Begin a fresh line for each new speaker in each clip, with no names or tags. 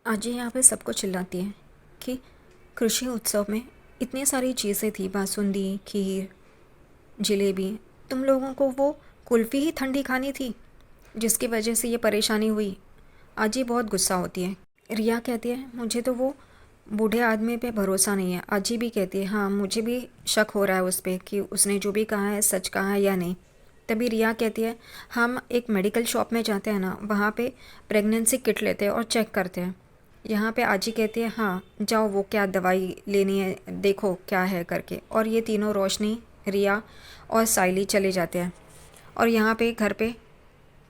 आज यहाँ पे सबको चिल्लाती है कि कृषि उत्सव में इतनी सारी चीज़ें थी, बासुंदी, खीर, जलेबी। तुम लोगों को वो कुल्फ़ी ही ठंडी खानी थी जिसकी वजह से ये परेशानी हुई। आज ये बहुत गुस्सा होती है। रिया कहती है मुझे तो वो बूढ़े आदमी पे भरोसा नहीं है। आजी भी कहती है हाँ मुझे भी शक हो रहा है उस पर कि उसने जो भी कहा है सच कहा है या नहीं। तभी रिया कहती है हम एक मेडिकल शॉप में जाते हैं ना, वहाँ पे प्रेगनेंसी किट लेते हैं और चेक करते हैं। यहाँ पे आजी कहती है हाँ जाओ वो क्या दवाई लेनी है देखो क्या है करके। और ये तीनों रोशनी, रिया और साइली चले जाते हैं। और यहाँ पे घर पे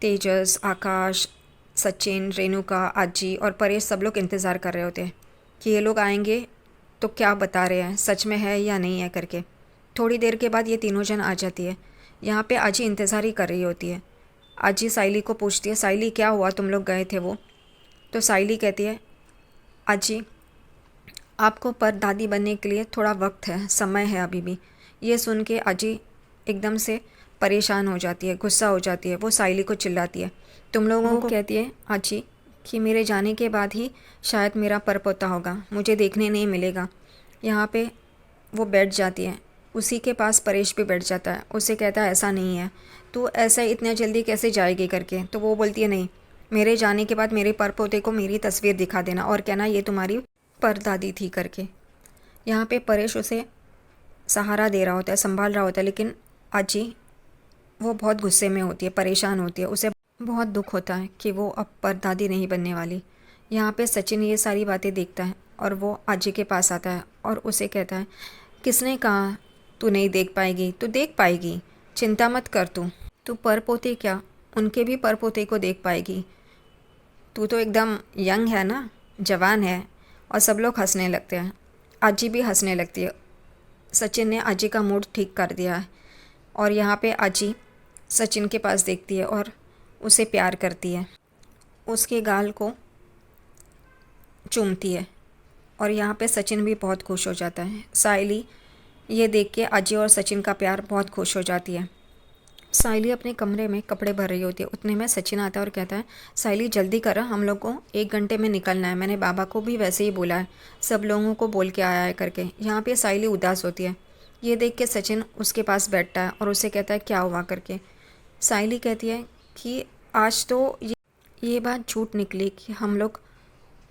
तेजस, आकाश, सचिन, रेणुका, आजी और परेश सब लोग इंतज़ार कर रहे होते हैं कि ये लोग आएंगे तो क्या बता रहे हैं, सच में है या नहीं है करके। थोड़ी देर के बाद ये तीनों जन आ जाती है। यहाँ पे आजी इंतज़ार ही कर रही होती है। आजी साइली को पूछती है साइली क्या हुआ, तुम लोग गए थे वो। तो साइली कहती है आजी आपको पर दादी बनने के लिए थोड़ा वक्त है, समय है अभी भी। ये सुन के आजी एकदम से परेशान हो जाती है, गुस्सा हो जाती है। वो साइली को चिल्लाती है तुम लोगों को कहती है आजी कि मेरे जाने के बाद ही शायद मेरा परपोता होगा, मुझे देखने नहीं मिलेगा। यहाँ पे वो बैठ जाती है। उसी के पास परेश भी बैठ जाता है। उसे कहता है ऐसा नहीं है, तू ऐसा इतने जल्दी कैसे जाएगी करके। तो वो बोलती है नहीं, मेरे जाने के बाद मेरे परपोते को मेरी तस्वीर दिखा देना और कहना ये तुम्हारी परदादी थी करके। यहाँ पे परेश उसे सहारा दे रहा होता है, संभाल रहा होता है, लेकिन आजी वो बहुत गुस्से में होती है, परेशान होती है। उसे बहुत दुख होता है कि वो अब परदादी नहीं बनने वाली। यहाँ पे सचिन ये सारी बातें देखता है और वो आजी के पास आता है और उसे कहता है किसने कहा तू नहीं देख पाएगी, तू देख पाएगी, चिंता मत कर। तू परपोते क्या उनके भी परपोते को देख पाएगी। तू तो एकदम यंग है ना, जवान है। और सब लोग हंसने लगते हैं। आजी भी हंसने लगती है। सचिन ने आजी का मूड ठीक कर दिया है। और यहाँ पे आजी सचिन के पास देखती है और उसे प्यार करती है, उसके गाल को चूमती है। और यहाँ पे सचिन भी बहुत खुश हो जाता है। साइली ये देख के आजी और सचिन का प्यार बहुत खुश हो जाती है। साइली अपने कमरे में कपड़े भर रही होती है। उतने में सचिन आता है और कहता है साइली जल्दी कर, हम लोग को 1 घंटे में निकलना है। मैंने बाबा को भी वैसे ही बोला है, सब लोगों को बोल के आया है करके। यहाँ पे साइली उदास होती है। ये देख के सचिन उसके पास बैठता है और उसे कहता है क्या हुआ करके। साइली कहती है कि आज तो ये बात झूठ निकली कि हम लोग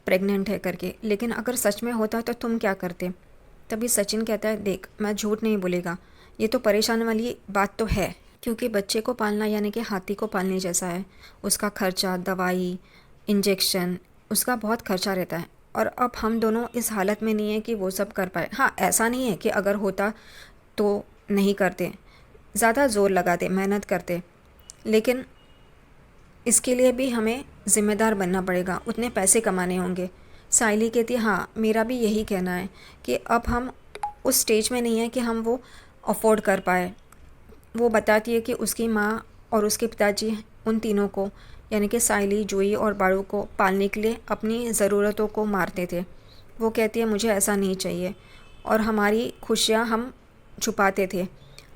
प्रेग्नेंट है करके, लेकिन अगर सच में होता तो तुम क्या करते। तभी सचिन कहता है देख मैं झूठ नहीं बोलेगा, ये तो परेशान वाली बात तो है, क्योंकि बच्चे को पालना यानी कि हाथी को पालने जैसा है। उसका खर्चा, दवाई, इंजेक्शन, उसका बहुत खर्चा रहता है। और अब हम दोनों इस हालत में नहीं है कि वो सब कर पाए। हाँ ऐसा नहीं है कि अगर होता तो नहीं करते, ज़्यादा ज़ोर लगाते, मेहनत करते, लेकिन इसके लिए भी हमें ज़िम्मेदार बनना पड़ेगा, उतने पैसे कमाने होंगे। साइली कहती है हाँ मेरा भी यही कहना है कि अब हम उस स्टेज में नहीं है कि हम वो अफोर्ड कर पाए। वो बताती है कि उसकी माँ और उसके पिताजी उन तीनों को यानी कि साइली, जूही और बाड़ू को पालने के लिए अपनी ज़रूरतों को मारते थे। वो कहती है मुझे ऐसा नहीं चाहिए। और हमारी खुशियाँ हम छुपाते थे।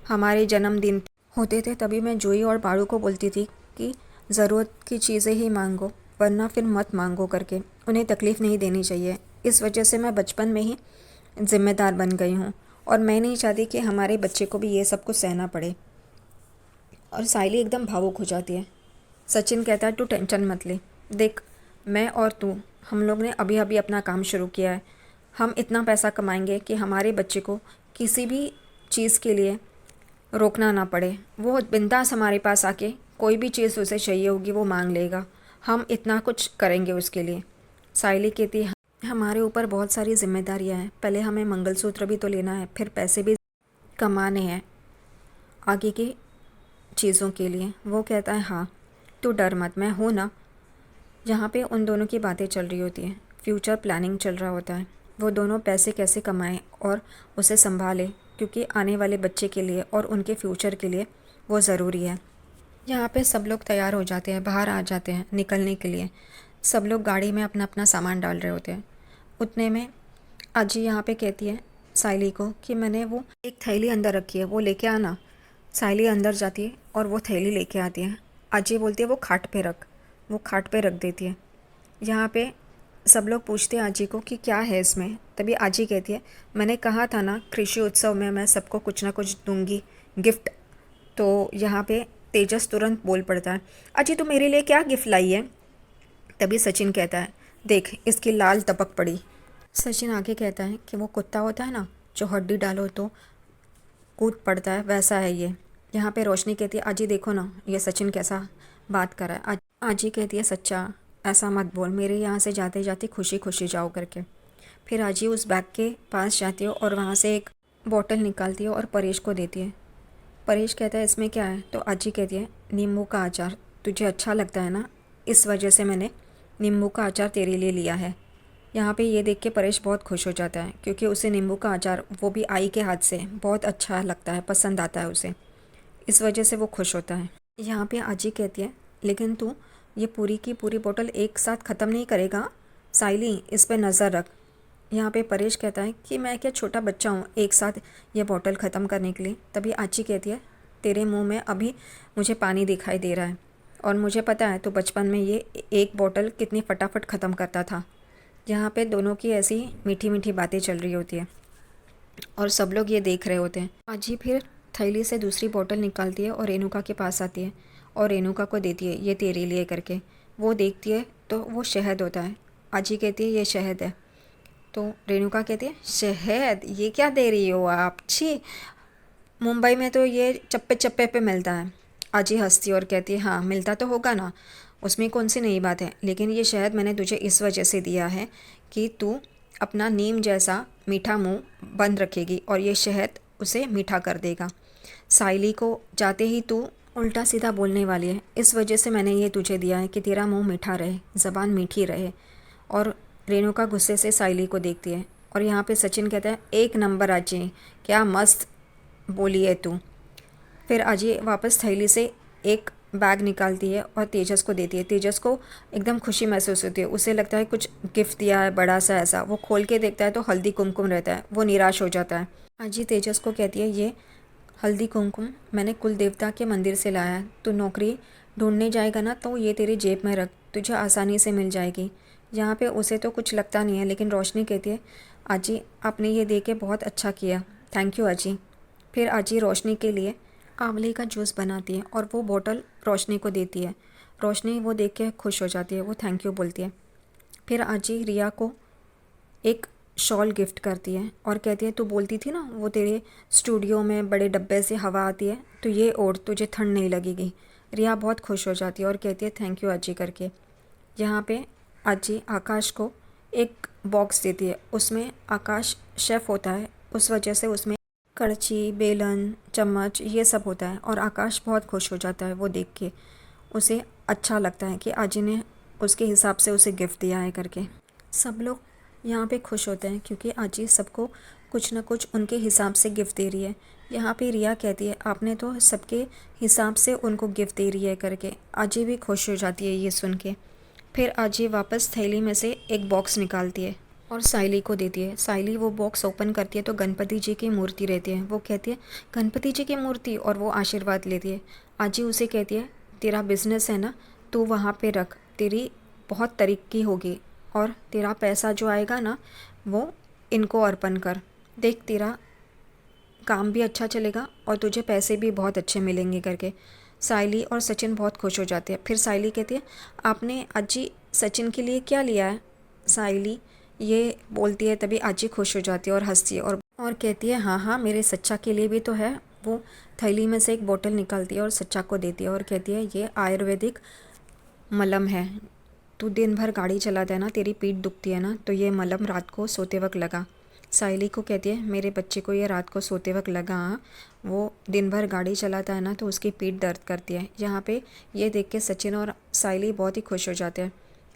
हमारे जन्मदिन होते थे तभी मैं जूही और बाड़ू को बोलती थी कि ज़रूरत की चीज़ें ही मांगो, वरना फिर मत मांगो करके। उन्हें तकलीफ़ नहीं देनी चाहिए। इस वजह से मैं बचपन में ही ज़िम्मेदार बन गई हूँ और मैं नहीं चाहती कि हमारे बच्चे को भी ये सब कुछ सहना पड़े। और साइली एकदम भावुक हो जाती है। सचिन कहता है तू टेंशन मत ले, देख मैं और तू हम लोग ने अभी अभी अपना काम शुरू किया है। हम इतना पैसा कमाएंगे कि हमारे बच्चे को किसी भी चीज़ के लिए रोकना ना पड़े। वो बिंदास हमारे पास आके कोई भी चीज़ उसे चाहिए होगी वो मांग लेगा। हम इतना कुछ करेंगे उसके लिए। साइली कहती है हमारे ऊपर बहुत सारी जिम्मेदारियां हैं, पहले हमें मंगलसूत्र भी तो लेना है, फिर पैसे भी कमाने हैं आगे की चीज़ों के लिए। वो कहता है हाँ तू डर मत, मैं हूँ ना। यहाँ पे उन दोनों की बातें चल रही होती हैं, फ्यूचर प्लानिंग चल रहा होता है। वो दोनों पैसे कैसे कमाएं और उसे संभालें, क्योंकि आने वाले बच्चे के लिए और उनके फ्यूचर के लिए वो ज़रूरी है। यहाँ पे सब लोग तैयार हो जाते हैं, बाहर आ जाते हैं निकलने के लिए। सब लोग गाड़ी में अपना अपना सामान डाल रहे होते हैं। उतने में अजी यहाँ पे कहती है साइली को कि मैंने वो एक थैली अंदर रखी है, वो लेके आना। साइली अंदर जाती है और वो थैली लेके आती है। अजी बोलती है वो खाट पे रख। वो खाट पे रख देती है। यहाँ पे सब लोग पूछते हैं आजी को कि क्या है इसमें। तभी आजी कहती है, मैंने कहा था ना कृषि उत्सव में मैं सबको कुछ ना कुछ दूंगी गिफ्ट। तो यहाँ पे तेजस तुरंत बोल पड़ता है, अजी तू मेरे लिए क्या गिफ्ट लाई है। तभी सचिन कहता है, देख इसकी लाल टपक पड़ी। सचिन आगे कहता है कि वो कुत्ता होता है ना जो हड्डी डालो तो कूद पड़ता है, वैसा है ये। यहाँ पे रोशनी कहती है, आजी देखो ना ये सचिन कैसा बात कर रहा है। आजी कहती है, सच्चा ऐसा मत बोल, मेरे यहाँ से जाते जाते खुशी खुशी जाओ करके। फिर आजी उस बैग के पास जाती है और वहाँ से एक बॉटल निकालती है और परेश को देती है। परेश कहता है, इसमें क्या है। तो आजी कहती है, नींबू का अचार, तुझे अच्छा लगता है ना, इस वजह से मैंने नींबू का अचार तेरे लिए लिया है। यहाँ पे ये देख के परेश बहुत खुश हो जाता है क्योंकि उसे नींबू का अचार, वो भी आई के हाथ से, बहुत अच्छा लगता है, पसंद आता है उसे। इस वजह से वो खुश होता है। यहाँ पे आजी कहती है, लेकिन तू ये पूरी की पूरी बोतल एक साथ ख़त्म नहीं करेगा साइली, इस पे नज़र रख। यहाँ पे परेश कहता है कि मैं क्या छोटा बच्चा हूँ एक साथ ये बोतल ख़त्म करने के लिए। तभी आजी कहती है, तेरे मुंह में अभी मुझे पानी दिखाई दे रहा है और मुझे पता है तो बचपन में ये एक बोतल कितनी फटाफट ख़त्म करता था। यहाँ पे दोनों की ऐसी मीठी मीठी बातें चल रही होती है और सब लोग ये देख रहे होते हैं। आजी फिर थैली से दूसरी बोतल निकालती है और रेणुका के पास आती है और रेणुका को देती है, ये तेरे लिए करके। वो देखती है तो वो शहद होता है। आजी कहती है, ये शहद है। तो रेणुका कहती है, शहद, ये क्या दे रही हो आप, छी, मुंबई में तो ये चप्पे चप्पे पे मिलता है। आजी हंसती और कहती है, हाँ मिलता तो होगा ना, उसमें कौन सी नई बात है, लेकिन ये शहद मैंने तुझे इस वजह से दिया है कि तू अपना नीम जैसा मीठा मुंह बंद रखेगी और ये शहद उसे मीठा कर देगा। साइली को जाते ही तू उल्टा सीधा बोलने वाली है, इस वजह से मैंने ये तुझे दिया है कि तेरा मुंह मीठा रहे, ज़बान मीठी रहे। और रेणुका गुस्से से साइली को देखती है और यहाँ पे सचिन कहता है, एक नंबर आजी, क्या मस्त बोली है तू। फिर आजी वापस थैली से एक बैग निकालती है और तेजस को देती है। तेजस को एकदम खुशी महसूस होती है, उसे लगता है कुछ गिफ्ट दिया है बड़ा सा ऐसा। वो खोल के देखता है तो हल्दी कुमकुम रहता है, वो निराश हो जाता है। आजी तेजस को कहती है, ये हल्दी कुमकुम मैंने कुल देवता के मंदिर से लाया है, तू नौकरी ढूंढने जाएगा ना तो ये तेरी जेब में रख, तुझे आसानी से मिल जाएगी। यहाँ पे उसे तो कुछ लगता नहीं है, लेकिन रोशनी कहती है, आजी आपने ये दे के बहुत अच्छा किया, थैंक यू आजी। फिर आजी रोशनी के लिए आंवले का जूस बनाती है और वो बोतल रोशनी को देती है। रोशनी वो देख के खुश हो जाती है, वो थैंक यू बोलती है। फिर आजी रिया को एक शॉल गिफ्ट करती है और कहती है, तू बोलती थी ना वो तेरे स्टूडियो में बड़े डब्बे से हवा आती है, तो ये ओढ़, तुझे ठंड नहीं लगेगी। रिया बहुत खुश हो जाती है और कहती है, थैंक यू आजी करके। यहाँ पे आजी आकाश को एक बॉक्स देती है, उसमें आकाश शेफ़ होता है, उस वजह से उसमें कड़छी, बेलन, चम्मच ये सब होता है और आकाश बहुत खुश हो जाता है वो देख के। उसे अच्छा लगता है कि आजी ने उसके हिसाब से उसे गिफ्ट दिया है करके। सब लोग यहाँ पे खुश होते हैं क्योंकि आजी सबको कुछ ना कुछ उनके हिसाब से गिफ्ट दे रही है। यहाँ पे रिया कहती है, आपने तो सबके हिसाब से उनको गिफ्ट दे रही है करके। आजी भी खुश हो जाती है ये सुन के। फिर आजी वापस थैली में से एक बॉक्स निकालती है और साइली को देती है। साइली वो बॉक्स ओपन करती है तो गणपति जी की मूर्ति रहती है। वो कहती है, गणपति जी की मूर्ति, और वो आशीर्वाद लेती है। आजी उसे कहती है, तेरा बिजनेस है ना, तू वहाँ पे रख, तेरी बहुत तरक्की होगी और तेरा पैसा जो आएगा ना वो इनको अर्पण कर, देख तेरा काम भी अच्छा चलेगा और तुझे पैसे भी बहुत अच्छे मिलेंगे करके। साइली और सचिन बहुत खुश हो जाते हैं। फिर साइली कहती है, आपने आजी सचिन के लिए क्या लिया है। साइली ये बोलती है, तभी आजी खुश हो जाती है और हंसती है और कहती है, हाँ हाँ मेरे सच्चा के लिए भी तो है। वो थैली में से एक बोतल निकालती है और सच्चा को देती है और कहती है, ये आयुर्वेदिक मलम है, तू दिन भर गाड़ी चलाता है ना, तेरी पीठ दुखती है ना, तो ये मलम रात को सोते वक्त लगा। साइली को कहती है, मेरे बच्चे को ये रात को सोते वक्त लगा, वो दिन भर गाड़ी चलाता है ना तो उसकी पीठ दर्द करती है। यहाँ पे ये देख के सचिन और साइली बहुत ही खुश हो जाते हैं।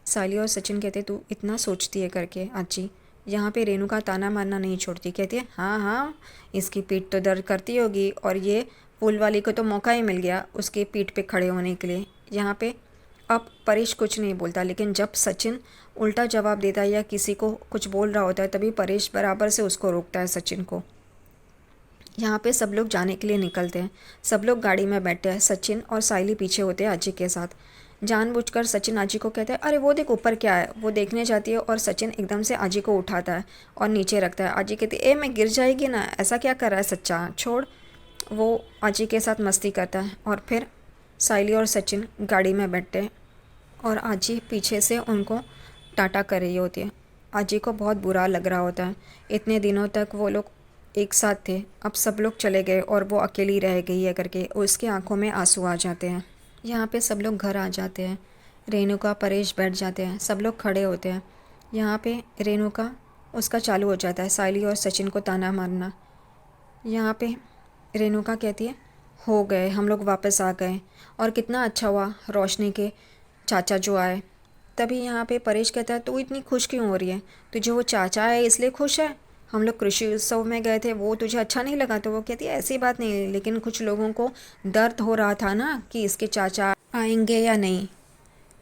साइली और सचिन कहते हैं, तू इतना सोचती है करके आजी। यहाँ पे रेणुका ताना मारना नहीं छोड़ती, कहती है, हाँ हाँ इसकी पीठ तो दर्द करती होगी और ये फूल वाली को तो मौका ही मिल गया उसके पीठ पे खड़े होने के लिए। यहाँ पे अब परेश कुछ नहीं बोलता, लेकिन जब सचिन उल्टा जवाब देता है या किसी को कुछ बोल रहा होता है तभी परेश बराबर से उसको रोकता है सचिन को। यहाँ पे सब लोग जाने के लिए निकलते हैं। सब लोग गाड़ी में बैठते हैं, सचिन और साइली पीछे होते हैं अजय के साथ। जानबूझकर सचिन आजी को कहता है, अरे वो देख ऊपर क्या है। वो देखने जाती है और सचिन एकदम से आजी को उठाता है और नीचे रखता है। आजी कहती है, ए मैं गिर जाएगी ना, ऐसा क्या कर रहा है सच्चा, छोड़। वो आजी के साथ मस्ती करता है और फिर साइली और सचिन गाड़ी में बैठते हैं और आजी पीछे से उनको टाटा कर रही होती है। आजी को बहुत बुरा लग रहा होता है, इतने दिनों तक वो लोग एक साथ थे, अब सब लोग चले गए और वो अकेली रह गई है करके उसकी आंखों में आंसू आ जाते हैं। यहाँ पे सब लोग घर आ जाते हैं, रेणुका परेश बैठ जाते हैं, सब लोग खड़े होते हैं। यहाँ पे रेणुका उसका चालू हो जाता है साइली और सचिन को ताना मारना। यहाँ पे रेणुका कहती है, हो गए, हम लोग वापस आ गए और कितना अच्छा हुआ रोशनी के चाचा जो आए। तभी यहाँ पे परेश कहता है, तू इतनी खुश क्यों हो रही है, तुझे वो चाचा है इसलिए खुश है, हम लोग कृषि उत्सव में गए थे वो तुझे अच्छा नहीं लगा। तो वो कहती है, ऐसी बात नहीं, लेकिन कुछ लोगों को दर्द हो रहा था ना कि इसके चाचा आएंगे या नहीं।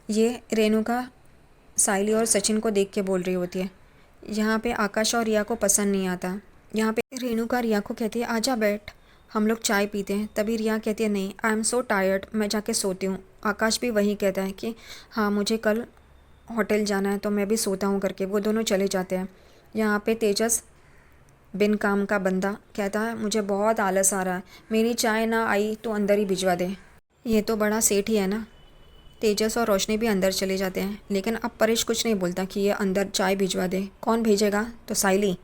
ये रेणुका साइली और सचिन को देख के बोल रही होती है। यहाँ पे आकाश और रिया को पसंद नहीं आता। यहाँ पे रेणुका रिया को कहती है, आजा बैठ, हम लोग चाय पीते हैं। तभी रिया कहती है, नहीं, आई एम सो टायर्ड, मैं जाके सोती हूँ। आकाश भी वही कहता है कि हाँ मुझे कल होटल जाना है तो मैं भी सोता हूँ करके वो दोनों चले जाते हैं। यहाँ पे तेजस बिन काम का बंदा कहता है, मुझे बहुत आलस आ रहा है, मेरी चाय ना आई तो अंदर ही भिजवा दे। ये तो बड़ा सेठ ही है ना। तेजस और रोशनी भी अंदर चले जाते हैं, लेकिन अब परेश कुछ नहीं बोलता कि ये अंदर चाय भिजवा दे। कौन भेजेगा, तो साइली।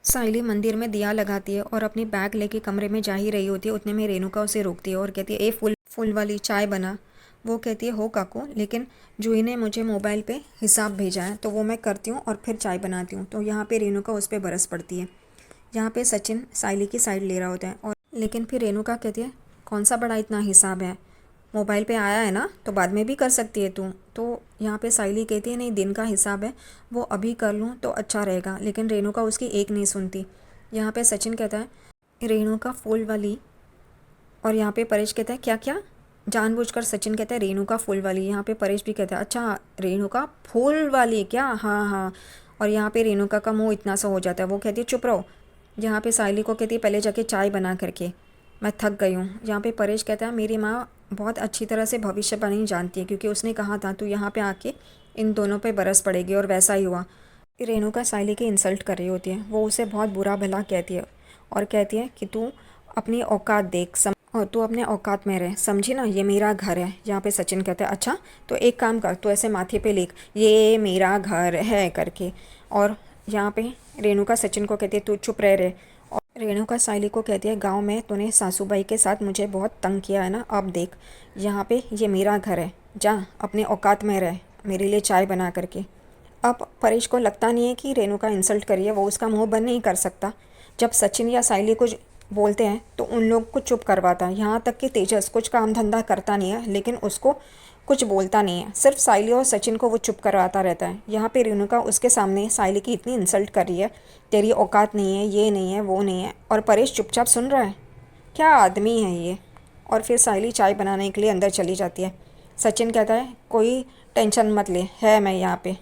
साइली मंदिर में दिया लगाती है और अपनी बैग लेके कमरे में जा ही रही होती है, उतने में रेणुका उसे रोकती है और कहती है, ए फुल वाली चाय बना। वो कहती है, हो काकू, लेकिन जूही ने मुझे मोबाइल पे हिसाब भेजा है तो वो मैं करती हूँ और फिर चाय बनाती हूँ। तो यहाँ पे रेणुका उस पर बरस पड़ती है। यहाँ पे सचिन साइली की साइड ले रहा होता है और लेकिन फिर रेणुका कहती है, कौन सा बड़ा इतना हिसाब है, मोबाइल पे आया है ना तो बाद में भी कर सकती है तू। तो यहाँ पे साइली कहती है, नहीं, दिन का हिसाब है, वो अभी कर लूँ तो अच्छा रहेगा। लेकिन रेणुका उसकी एक नहीं सुनती। यहाँ पे सचिन कहता है, रेणुका फूल वाली। और यहाँ पे परेश कहता है, क्या क्या, जानबूझकर सचिन कहता है, रेणुका फूल वाली। यहाँ पे परेश भी कहता है, अच्छा रेणुका फूल वाली क्या, हाँ हाँ। और यहाँ पे रेणुका का मुँह इतना सा हो जाता है, वो कहती है, चुप रहो। यहाँ पे साइली को कहती है, पहले जाके चाय बना करके, मैं थक गई हूँ। यहाँ पे परेश कहता है, मेरी माँ बहुत अच्छी तरह से भविष्यवाणी जानती है क्योंकि उसने कहा था तू यहाँ पे आके इन दोनों पे बरस पड़ेगी और वैसा ही हुआ। रेणुका साइली की इंसल्ट कर रही होती है, वो उसे बहुत बुरा भला कहती है और कहती है कि तू अपनी औकात देख और तू अपने औकात में रह, समझी ना, ये मेरा घर है। यहाँ पे सचिन कहता है, अच्छा तो एक काम कर, तू ऐसे माथे पे लिख, ये मेरा घर है करके। और यहाँ पे रेणुका सचिन को कहती है, तू चुप रह। और रेणुका साइली को कहती है, गांव में तूने सासूबाई के साथ मुझे बहुत तंग किया है ना, अब देख यहाँ पे ये मेरा घर है, जा अपने औकात में रह, मेरे लिए चाय बना करके। अब परेश को लगता नहीं है कि रेणुका इंसल्ट करी है, वो उसका मुंह बंद नहीं कर सकता। जब सचिन या साइली कुछ बोलते हैं तो उन लोग को चुप करवाता है। यहाँ तक कि तेजस कुछ काम धंधा करता नहीं है लेकिन उसको कुछ बोलता नहीं है, सिर्फ साइली और सचिन को वो चुप करवाता रहता है। यहाँ पे रेणुका उसके सामने साइली की इतनी इंसल्ट कर रही है, तेरी औकात नहीं है, ये नहीं है, वो नहीं है, और परेश चुपचाप सुन रहा है। क्या आदमी है ये। और फिर साइली चाय बनाने के लिए अंदर चली जाती है। सचिन कहता है, कोई टेंशन मत ले, है मैं यहाँ पे।